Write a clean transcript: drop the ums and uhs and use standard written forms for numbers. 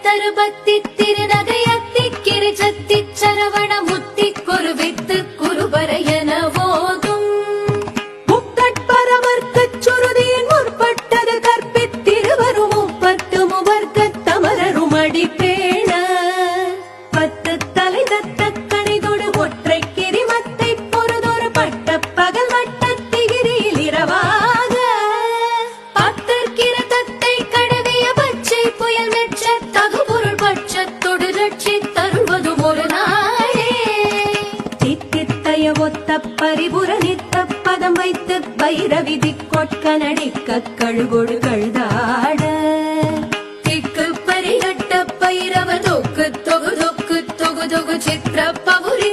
தருபத்தி திருநகையத்தி கிரிஜத்தி சரவண முத்தி குருவித்து குருபரையன போதும் முக்கட்பரவர்க்கச் சுருதியின் முற்பட்டது கற்பித்திருவரும் முப்பத்து முவர்க்கத் தமரரும் அடிப்பேண பத்து தலை தத்த கணிதொடு ஒற்றை கிரிமத்தை பொறுதொரு பட்ட பகல் வட்டத்திகிரியில் இரவாக பத்தற்கிற தத்தை கடவிய பச்சை புயல் மெச்ச தகுபொருள் பட்சத்தொடு ரட்சி தருவதும் ஒரு நாளே தித்தித்தைய ஒத்த பரிபுர நித்த பதம் வைத்து பைரவிதி கொட்க நடிக்க கழுகொடு கழுதாட திக்கு பரிகட்ட பைரவ தொக்கு தொகு தொக்கு தொகு தொகு சித்திர பவுரி